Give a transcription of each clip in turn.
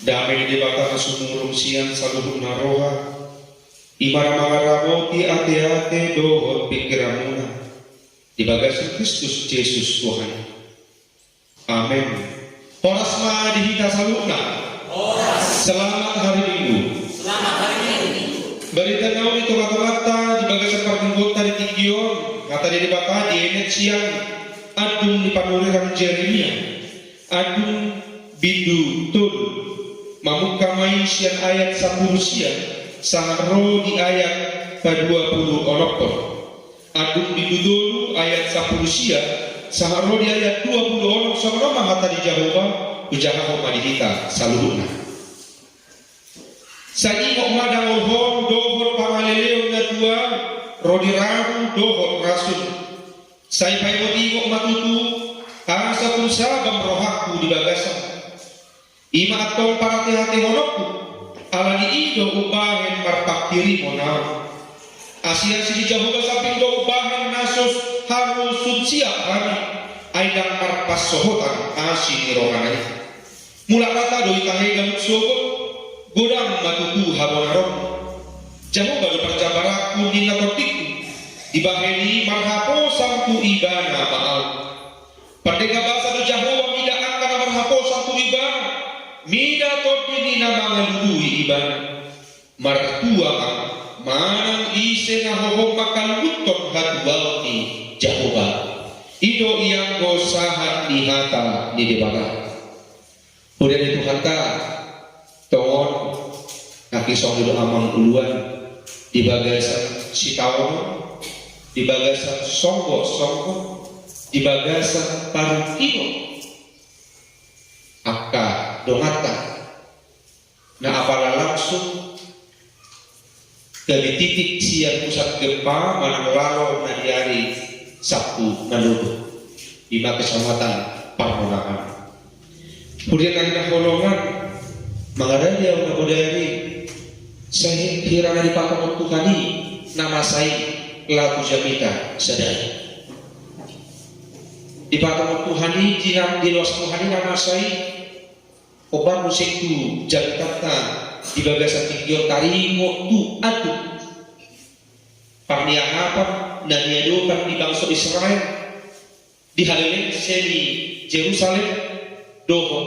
Damai di bata sumurung siang saluhun naroha imara mangaraboti ate-ate dohot pikiramuna di bagasi Kristus Yesus Tuhan. Amin. Horas ma dihita saluna. Selamat hari Minggu. Selamat hari Minggu. Berita nau di tomat-tomata di bagasi pertunggota di Tinggion kata di bata di enet siang adung di panuriran Jeremia adung bindu tul mamuka main siang ayat 10 siang saharo di ayat ke-20 onokon adung bindu dulu ayat 10 siang saharo di ayat 20 onok sama mahata di Jawa ujaha koma di kita saluhuna sagi kok madang olhon dohor pangaleleo na dua rodi rahu dohor rasul sai pai moti kok matutu asa pulsa bamrohaku di bagasan ima atol para hati honokku ala di ido ubahen marpakiri monau asia si jauh samping do ubahen nasos harus siap hari aidang marpas sohotan asi rohanai mula rata doi tahe gamut sobot godang matutu habonaron jauh baru perjabaraku nina totikku dibaheni marhapo sampu ibana maal perdeka bahasa do jahwa mida angkana marhapo sampu ibana mida todini na mangalului ibana martua manang ise na hohong makalutton hadwalti Jehova ido yang gosahat dihata di debara udah itu kata tongon kaki song itu amang uluan di bagasan sitawon di bagasan songgo di bagasan parukino akka dongata na apala langsung ke titik siang pusat gempa manang lalo na di hari Sabtu Maluku di kecamatan Parmongan. Kemudian ada holongan mengadai dia untuk dari saya kira dari pakam Tuhan ini nama saya lagu jamita sadari di pakam Tuhan ini di luas Tuhan ini nama saya obat musik tu jamita di bagasan tinggi tarimo tu atu pangniang apa dan diadukan di bangsa Israel di halaman seni Jerusalem doho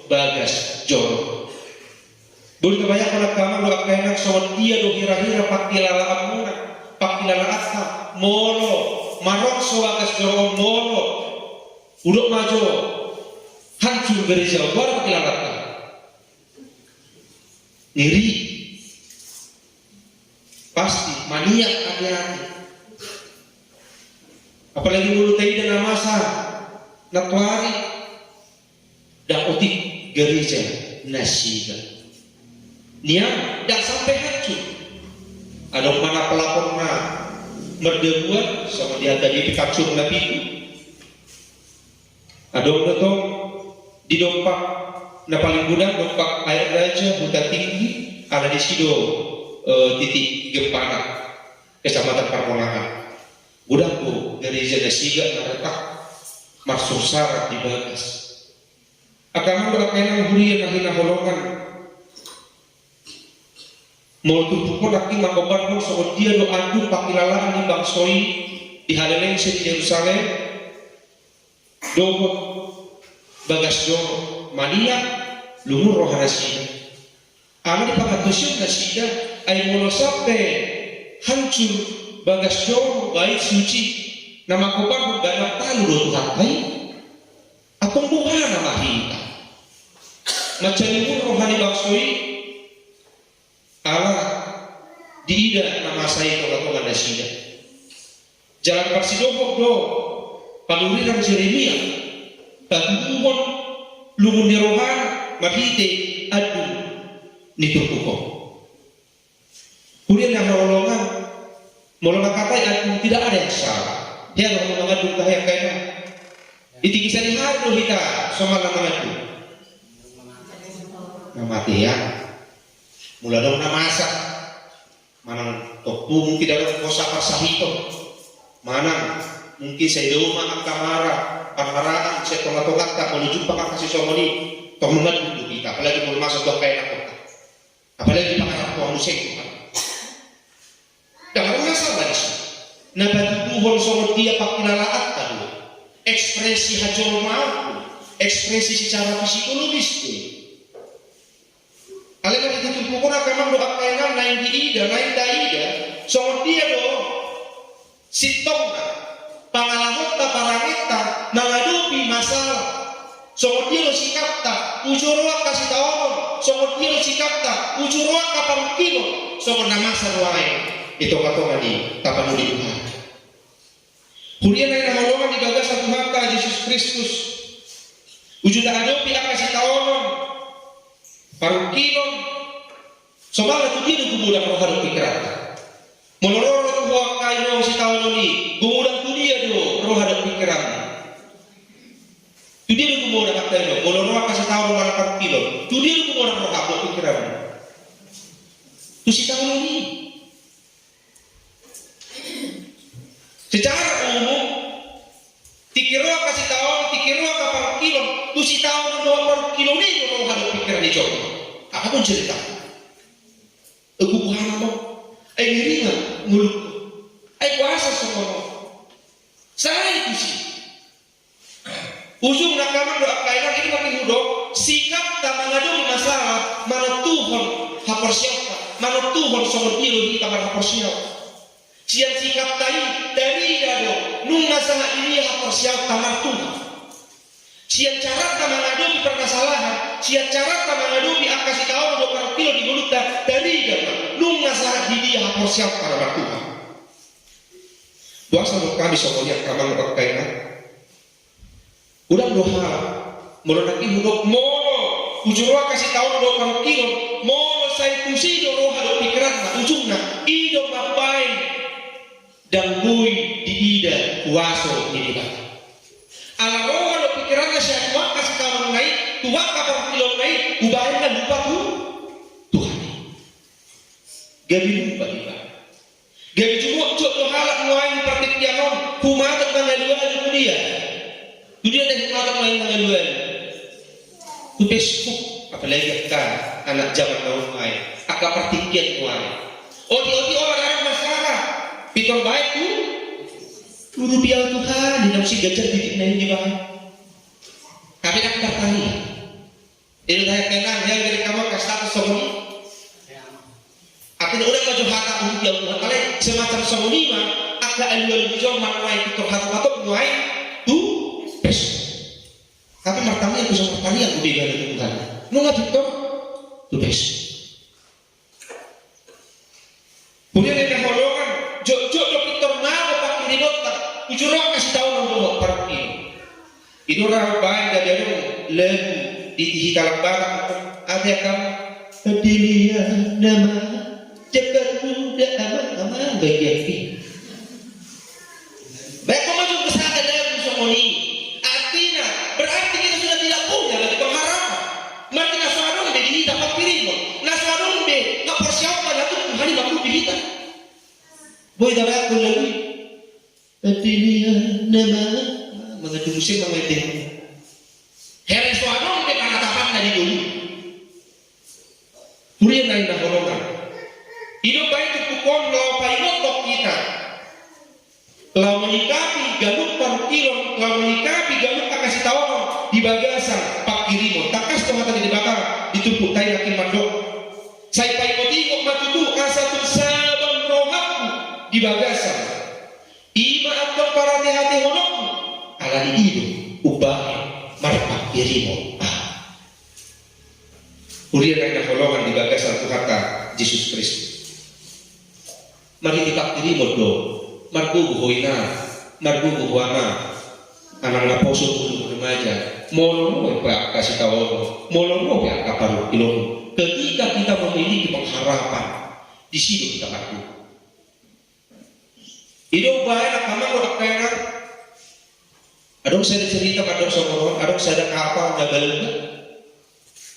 bagas jor boleh kebanyak anak kamu doa kainak soal dia do hira-hira pakilala amuna pakilala akha molo marok soagas jor molo udok majo hancur gereja luar pakilala akha ngiri pasti maniak hati-hati apalagi mulut tadi dan masa natuari dan otik gereja nasiba dia dah sampai hancur ada mana pelaporna merdebuat sama dia tadi dikacung lagi itu ada orang di dompak na paling mudah dompak air raja hutan tinggi ada di sido titik gempana kecamatan Parmongan budakku gereja nasiga naretak masuk syarat di bagas agama berkaitan hurian nahina holongan mau tumpuk laki makobar pun soal dia do adu pakilalaan di bangsoi di halaman di Yerusalem dohot bagas do mania lumur rohana sida anu dipakatusin nasida ay molo sampai hancur bagas do baik suci nama kobar ganap talu do Tuhan baik atong buhana nama hita macam ini rohani bangsoi Allah diida nama saya kalau ada sida jalan persidobok do paluriran Jeremia tahumun lumun di rohan mahite adu nitutuko kemudian yang nolongan molongan kata adu tidak ada yang salah dia nolongan adu kaya kaya itikisa di hadu kita sama nama adu nama dia mula dong na masak manang tokpu mungkin dalam kosa pasahito manang mungkin saya doma ang kamara pangaraan saya tonga-tonga tak menuju pakak kasih somoni toh mengadu kita, apalagi mau masuk ke kayak kota, apalagi pakai aku musik. Jangan masalah di sini. Nah bagi Tuhan sama dia pakai nalaat tadi, ekspresi hajol mau, ekspresi secara psikologis tu. Kalau kita tumpuk nak memang doa kainan lain diida, lain daida, sama dia do, sitong pangalahot ta parangita, menghadapi masalah. Sama dia lo sikap tak, ujurwa kasih tahu, sama dia lo sikap tak, ujurwa kapal kilo, sama nama sarwai. Itu kata tadi, tapan di Tuhan. Kemudian yang nolongan digagas satu harta Yesus Kristus. Ujung tak ada pihak kasih tahu, paruh kilo, sama itu dia gumudan roh ada pikiran. Menurut roh kayu si tahu ni, gumudan tu dia do roh ada pikiran. Tu dia gumudan apa itu? Menurut roh kasih tahu roh paruh kilo, tu dia gumudan roh ada pikiran. Tu si tahu ni. Secara umum, tikirwa kasih tahu, tikirwa kapal kilo, tu si tahu dua kilo ni roh ada pikiran di jauh. Apa pun cerita. Aku bukan apa. Ringan mulut. Kuasa semua. Saya itu sih. Ujung nakaman doa kainan ini makin hudok. Sikap tak mengadu masalah. Mana Tuhan hapersiapa. Mana Tuhan sama diri kita hapersiapa. Siang sikap tadi dari dado. Nung masalah ini hapersiapa tamar Tuhan. Siang cara tak menghadapi permasalahan, siang cara tak menghadapi akasi tahu 2 kilo di mulut dari dalam, nung masalah di dia harus siap para Tuhan. Doa sama kami semuanya kamang berkaitan. Udah doa, meronaki hudok mono, ujurwa kasih tahu 2 kilo, mono saya tusi doa ada pikiran, ujungnya ido mapain dan bui di ida kuaso ini kan. Alaroh ada pikirannya siapa kasih kawan naik, Tuhan kapal kilo naik, ubahin dan lupa Tuhan. Gabi lupa kita. Gabi cuma jodoh halak nuain praktik pianon, kumatak tanggal 2 di dunia. Dunia teh kumatak nuain tanggal 2. Itu Facebook, apalagi kan anak zaman now nuain, akak praktikian nuain. Oti orang masalah, piton baik tu. Guru biar Tuhan di dalam si gajah titik naik di bawah. Kami nak bertanya. Ini saya kenal yang dari kamar ke status somoni. Akhirnya udah kau hata untuk biar Tuhan. Kalau semacam somoni mah, agak alu jauh mana itu hata patok nuai tu pes. Tapi martamnya itu sama tanya aku biar itu Tuhan. Nunggu Victor tu pes. Kemudian yang holongan, jok Victor mau pakai di botak. Ujurnya kasih tahu untuk para ini. Itu orang baik dari ada lagu di hitalan barat ada kamu dia nama cepat muda aman bagian ini. Baik kau maju ke sana lagu semua ini. Artinya berarti kita sudah tidak punya lagi pengharapan. Mati nasarun be di dapat piring. Nasarun be nggak persiapan itu hari waktu dihita. Boy dapat aku lagi. Dia nama mengadu musik mengaitkan. Heren suadong ke kanatapan dari dulu. Kemudian lain dah golongan. Hidup baik tukukon lau paimotok kita. Lau menyikapi galuk parkilon, lau menyikapi galuk kasih tawon di bagasan pak kirimo. Takas tuh tadi dibakar ditumpuk tay makin mandok. Saya paimotingok matutu asatun sabam rohaku di bagasan. Ima atau para hati honokmu ala di hidup ubah marpak kirimo. Kemudian ada golongan di bagasan kata Yesus Kristus. Mari kita kirimo do, margu buhoina, margu buhoana, anak naposo puluh remaja, molomo apa kasih tahu, molomo apa kaparu kilom. Ketika kita memiliki pengharapan, di situ kita margu. Hidup baik kamar orang kaya. Adong saya cerita kadang sama adong saya kapal nagal.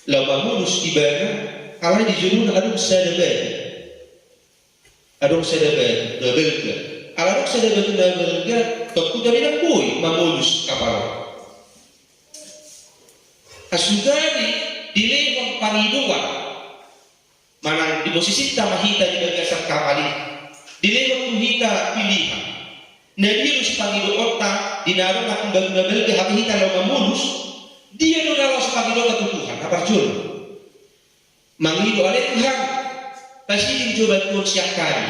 Lama mulus di bawah, kalau di jurun adong saya nagal. Adong saya nagal ke. Adong saya nagal ke. Takut dari nak boy mamulus kapal. Asugari dilehon pangiduan manang di posisi tamahita di bagasan kapali dilehon tuhita pilihan nadirus pangidu otak dinaro na kundal-kundal ke hati-hita lo mamulus dia do dalam sepangidu ke Tuhan aparjul mangidu ale Tuhan pasti dicoba Tuhan siap kali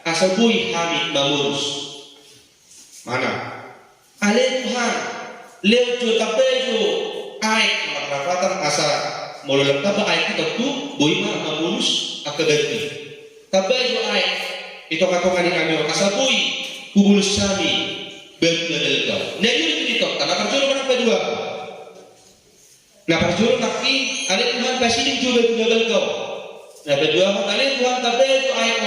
asal bui hamid mamulus mana ale Tuhan leo tapejo aik rapatan asa mulai taba aik itu tu bui mah mamulus akaganti tapejo aik itu katongan kami asa bui kubulus sami berdua kau. Nah itu karena perjuru mana kedua. Nah perjuru kaki ada Tuhan pasti juga berdua kau. Nah kedua ada Tuhan tapi itu ayat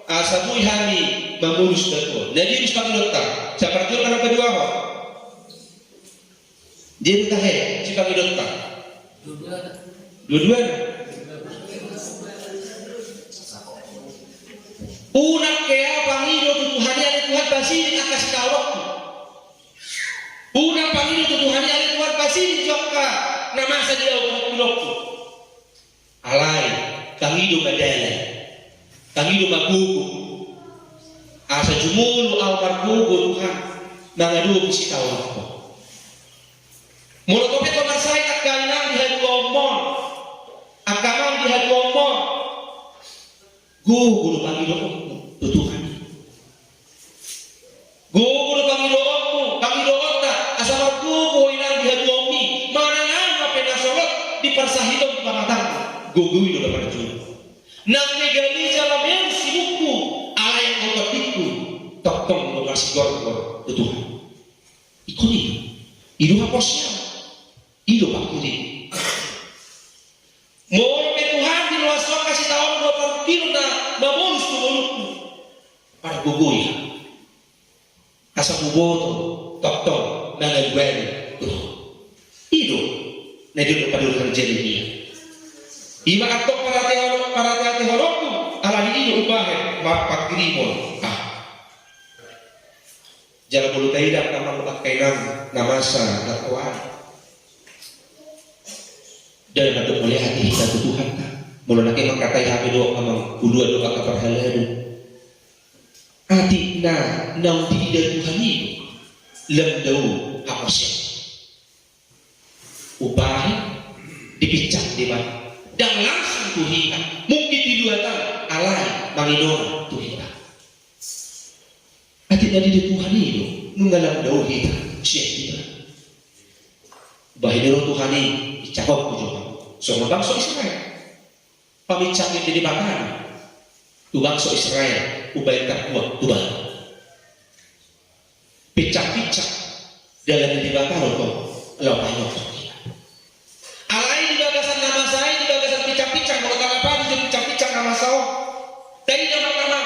asabui hami mamulus betul. Nah dia harus pakai letak. Siapa perjuru mana kedua kau? Dia bertahan. Siapa pakai letak? Dua-dua. Unak kaya pangido tutuhannya ada Tuhan pasti dikasih waktu. Unak pangido tutuhannya ada Tuhan pasti dijokka nama saja waktu. Alai pangido badala, pangido magugu. Asa jumulu almar gugu Tuhan mangadu bisi waktu. Mulu kopet komar saya akanang dihadu omong, akanang dihadu omong. Gugu pangido Tuhan. Gugu pangido otak asal gugu inang dihadumi mana nama penasolot di persahidon pamatang gugu itu dapat jujur. Nang negali jalan yang sibuku ala yang ototiku tokong lokasi gorgor Tuhan. Ikut itu haposnya, itu pakiri. Mau Tuhan di luar sok kasih tahu 20 kilo na babulus tu mulutku. Para gugoy asa buboto toktok na nagwari ido na dito padulkan Jeremia ima atok para teate horoku ala di ido ubahe mapagrimon jala bulu taidak namang kainang namasa nakuan dan nato boleh hati kita Tuhan mula laki mangkatai hape doa amang udua doa kaparhaladu ati na nang tidak Tuhan itu lemdau hapasnya ubahin dipicak di bawah dan langsung tuhita mungkin di 2 tahun alai mangidora tuhita ati na tidak Tuhan itu nunggalang dau hita siya kita bahidoro Tuhan ini dicakap kujukan so bangsa Israel pamicak yang jadi makan tu bangsa Israel ubay takwa ubay picak-picak dalam dibakar kok lo banyak alai di bagasan nama saya di bagasan picak-picak mau apa di picak-picak nama saya dari nama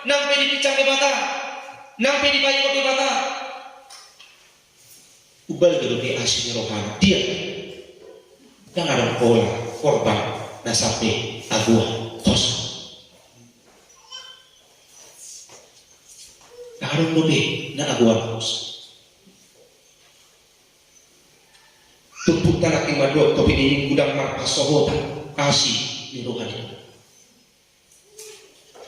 nampe di picak di bata nampe di bayi kopi bata ubay gelupi asli rohani dia yang ada pola korban nasape agua kosong harus lebih na aguan kos. Tumpuk tanah kimadok kopi ini gudang markas sohotan kasih di rohani.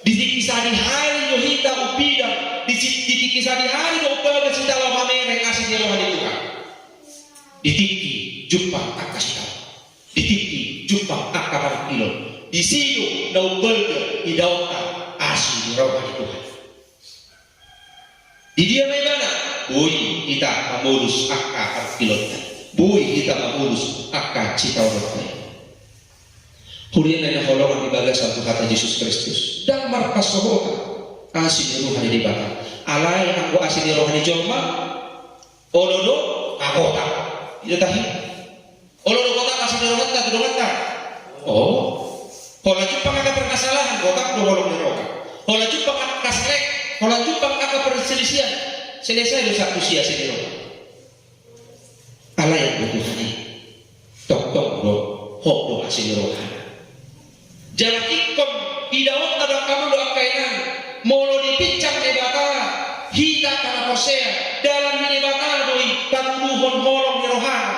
Ditikisah di hari yohita ubidang, ditikisah di hari doa kesintala pamere kasih di rohani Tuhan. Ditiki jumpa akas tahu, ditiki jumpa akar kilo, disiu dau berge idauta asih di rohani Tuhan. Di dia megana, bui kita mamulus akka pilotnya, bui kita mamulus akka cita orang. Kuliah nanya holongan di bagas satu kata Yesus Kristus dan markas sohota asih rohani di bakar. Alai anggo asih rohani jomma, olodo agota. Itu tahi. Olodo kota asih rohani tak kedongan. Oh, kalau jumpa ada permasalahan, kota doholong neroka. Kalau jumpa ada kaslek. Kalau jumpa ada perselisihan, selesai dosa usia sendiri. Allah yang bertuhan tok do hok do asing rohani. Jangan ikut idawat ada kamu doa kainan, molo dipincang debata, hita karena posea dalam debata doi patuhon holong rohani.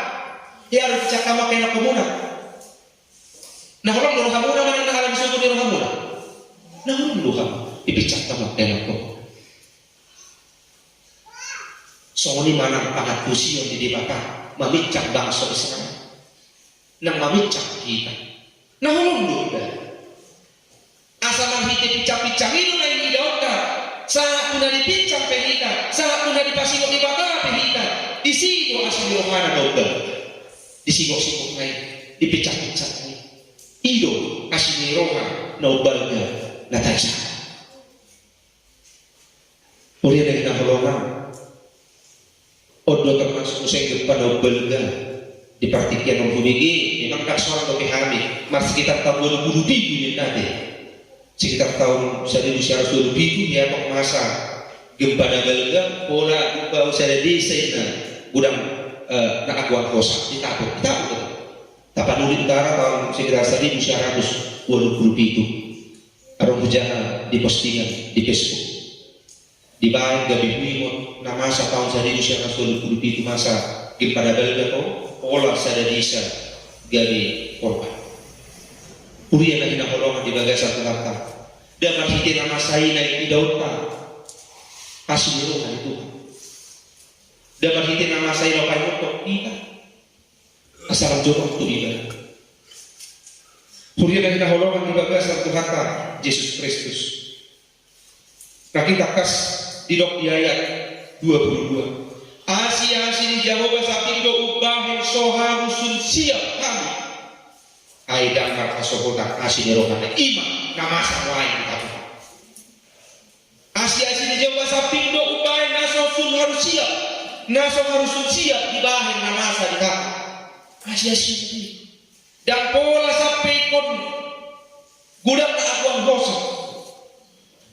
Ya harus cakap makai nak komuna. Nah orang dulu hamuna mana nak alam suku di hamuna. Nah orang dulu ham dipicak makai nak komuna. Soalnya mana pangat kusi yang dibakar, mamicak bangsa Israel. Nang mamicak kita. Nah orang dulu dah. Asal manghiti picak-picak itu lain idauka. Saat pun dari picak pehita, saat pun dari pasingok dibakar pehita. Di sini asal rohana dauka. Disigok-sigok naik, dipecah-pecah naik. Ido asini roha naubalga nataisa. Uriya dari naholongan. Odo termasuk usai gempa naubalga di partikian orang bubigi. Memang tak soal tapi kami. Mas sekitar tahun 2007 ini tadi. Sekitar tahun 1920 ya tok masa gempa naubalga. Pola gempa usai desain gudang nak akuan kosa ditabuk Tapanuli Utara tahun sekitar 1920 itu arung hujana di postingan di Facebook di bawah gabi wimot na masa tahun 1920 itu masa gempa belga ko pola sada disa gabi korban uriya na hinaholongan di bagasan Tuhan dan marhiti na masay na idauta kasimuruhan itu dapat hiti nama saya lokai untuk kita asal jodoh untuk ibadah. Kuria dari naholongan di bagasan Tuhan Yesus Kristus. Kaki takas di dok di ayat 22. Asia di Jehovah sapindo ubahin soha rusun siap kami. Aidang marka sohodak asini rohana ima nama lain kami. Asia di Jehovah sapindo ubahin nasosun harus siap. Naso harus siap di bahan namasa di kaki. Asia sini. Dan pola sampai kon gudang na akuang dosa.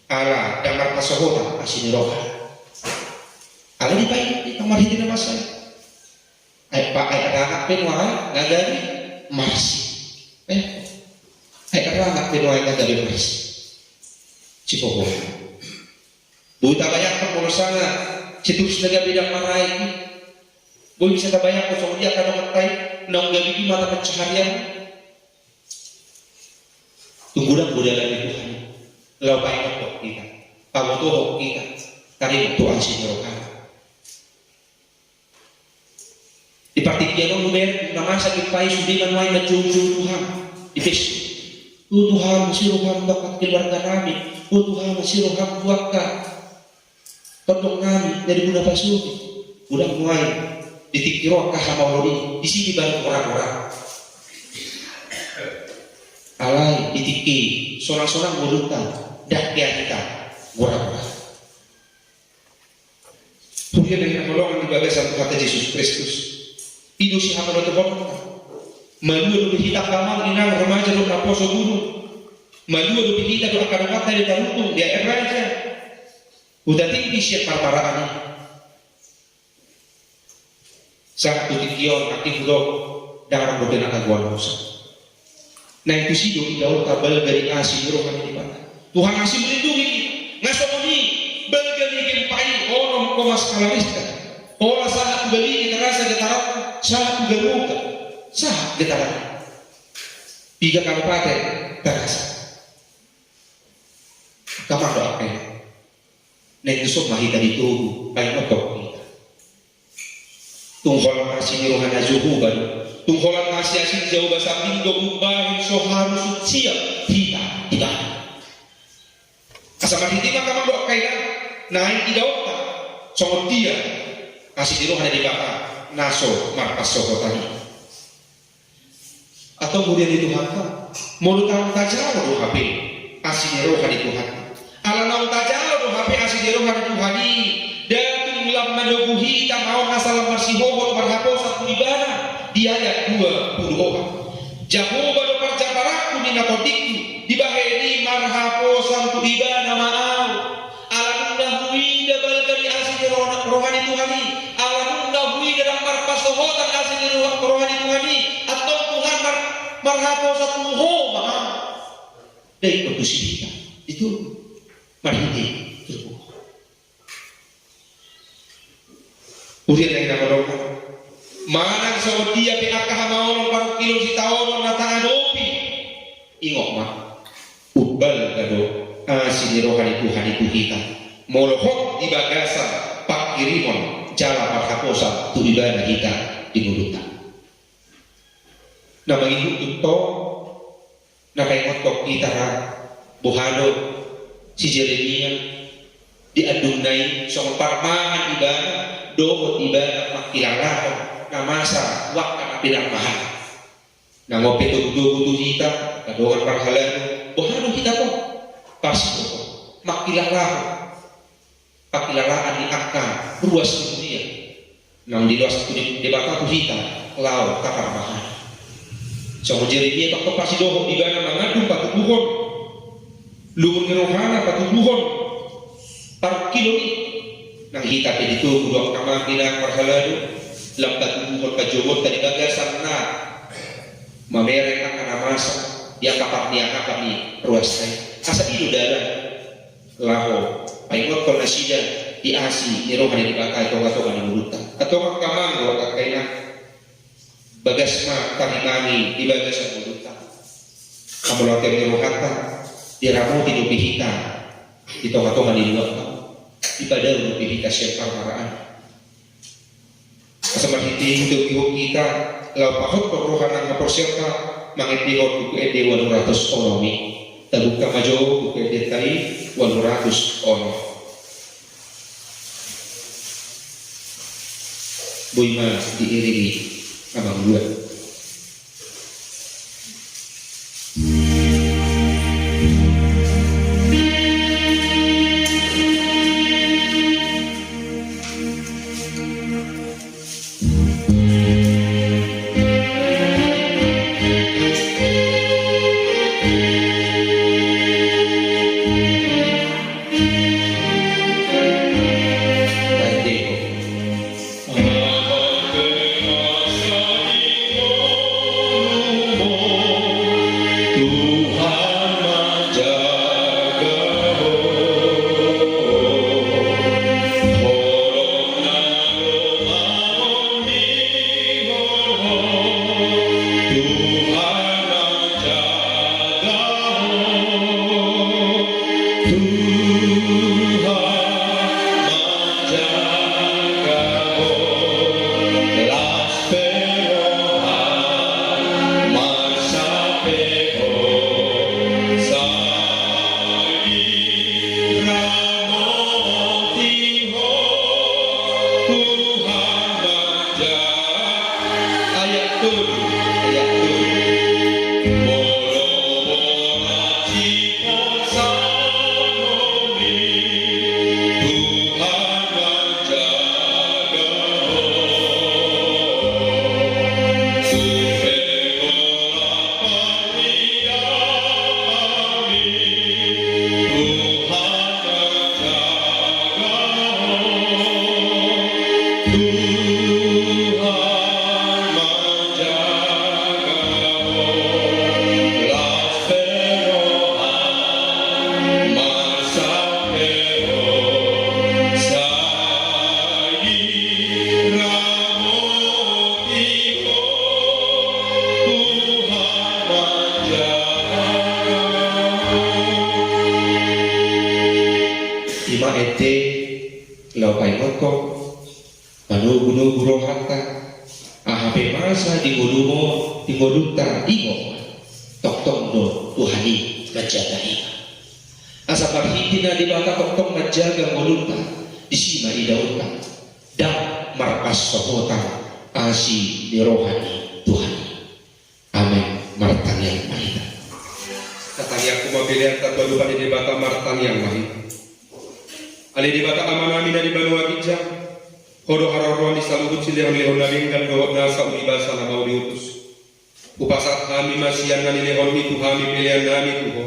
Ala damar kasohora asini roha. Ala di baik di kamar hiti namasa. Ay pa ay anak penway ngagari marsi. Ay anak penway ngagari marsi. Cipoho. Buta banyak pengurusana. Cetus naga bidang marai boleh bisa tabayang ko soalnya kadang matai nang gabi di mata pencaharian tunggulang budaya di Tuhan lau baik untuk kita pamotohok kita tadi Tuhan sinyerokan di partikian numer nama sakit pai sudiman wai menjunjung Tuhan di Facebook Tuhan siroham bakat keluarga kami Tuhan siroham buatkan tolong kami dari budak pasuki, budak mulai ditikiro kahamalori di sini baru orang-orang. Alai ditiki, sorang-sorang murutan, dah kita orang-orang. Kemudian dengan menolong di bagasan kata Yesus Kristus, itu si hamil itu orang. Malu lebih hitam kamar inang remaja lu naposo gunung. Malu lebih hitam lu akan mata di tarutung dia raja. Udah tinggi siap parparaan saat tutikion aktif blok darah berdenang aguan musa. Nah itu sih doi daun tabal dari asih rohani di mana Tuhan masih melindungi kita ngasomoni belgali gempai orang komas kalarista orang saat beli terasa getaran saat geruka saat getaran 3 kabupaten terasa kamar doa na gusto makita dito ay magkakita. Tungkol kasi ni Rohana Zuhuban, tungkol kasi asin Jehovah sa pindo ubahin so harus siap kita iba. Asa makitima ka magdo kaya nain idaw ka so dia kasi ni Rohana di baka naso marpaso ko tani. Atau kemudian di Tuhan ka mulut ang tajaro do hape kasi ni Rohana di Tuhan. Alam tajaro do hape asi di Rohana Tuhani datung lam manubuhi tamau asal marsihohot marhaposa kulibana di ayat 20 Jehovah do parjabaraku ni nakotiku di baheni marhaposa kulibana ma'au alam hui da balkani asi di Rohani Tuhani alam hui dalam marpasohotan asi di Rohani Tuhani atau Tuhan marhaposa tuho ma'au dari produksi kita itu marhiti terbuka. Uriya na hinamalong mana sa dia pinaka Molohot di bagasan pak kirimon jala parhaposa tu ibadah kita di mulutan. Na mangihu tunto na kay ngotok kita buhado si Jeremia di adunay sa parmahan ibadah doot ibadah makilalahan na masa wak na pilang mahal na ngopetugdo kita kadongan parhalan buhado kita po pasti makilalahan pakilalaan ni akan ruas dunia nang di luas di baka kita lau kaparmahan so Jeremia bakto pasti doho ibadah mengandung patubuhon luhur ngerohana patubuhon parkilo ni nang hita itu kuduang kamangkinan parhalado lambat tubuhon kajobot tadi bagasan na mamerek akan amasa dia kapak kami ruas saya asa ilu dalam laho paingot ko na siya di asi ni rohan ni baka ito ato kan mulutan ato kamang wa kakay na bagas ma kami di bagas ang mulutan kamulat ni rohata di ramo tinupihita ito ato kan iluwat di pada tinupihita siya parmaraan kasamat hindi untuk ihok kita law pakot ko rohan ang kaporsyata mangitihot ko edi 800 onomi tabuk ka majo ko edi tayo 800 ono Boyma diiringi abang dua masa di gulumo di goluta imo toktong do Tuhani menjaga ina asa parhitina di baka toktong menjaga goluta di sima idauta dan markas sohota asi di rohani Tuhan amin martan yang mahita katanya aku mapilihan tatwaduhan di baka martan yang mahita ali di baka amanami na di banua bijak kodo harorwan di salubut silihang lehon naling dan dohot nasa unibasa na mau diutus upasat kami masian na nilehon itu kami pilihan nami tuho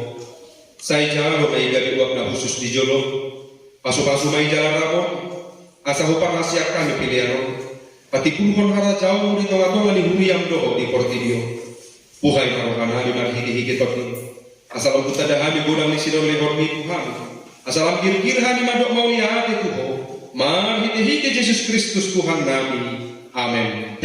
say jalo may gabiwak na khusus di jolo pasu-pasu may jalan rapon asa hupang asyak kami pilihan pati kulhon hara jauh di tonga-tonga ni huriyam doho di portidio buhay karohan kami marhigi-higi tokni asal kita dahami godang ni sidon lehon itu kami asal kir-kir kami madok mau lihat tuho Mahiti-hiti Yesus Kristus Tuhan nami. Amin.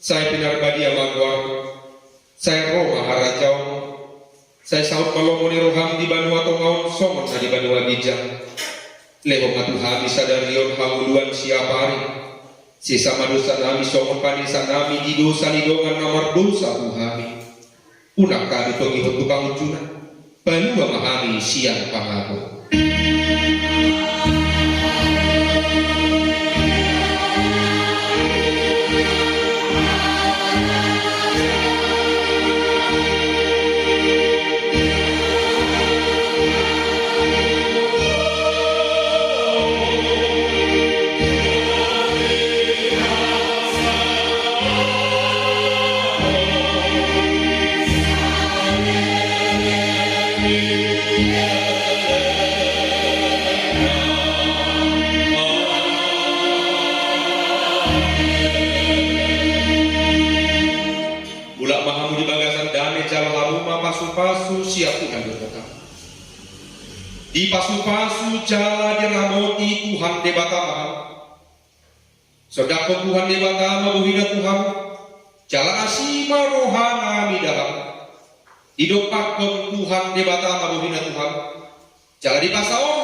Saya benar badia magwar, saya roh maharajau, saya saut malomoni roham di banua tongaun somon na di banua bijang. Leho matuhami sadarion hanguluan siapari, sisa madosa nami somon panisa nami di dosa lidongan nomor dosa buhami. Unak kami pengihut tukang ujunan, balua mahami siang pangabu. Pasu-pasu siap Tuhan berkata. Di pasu-pasu jala diramoti Tuhan debata mahal. Sedako Tuhan debata mabuhida Tuhan. Jala asima rohana midaham. Didopakon Tuhan debata mabuhida Tuhan. Jala di pasao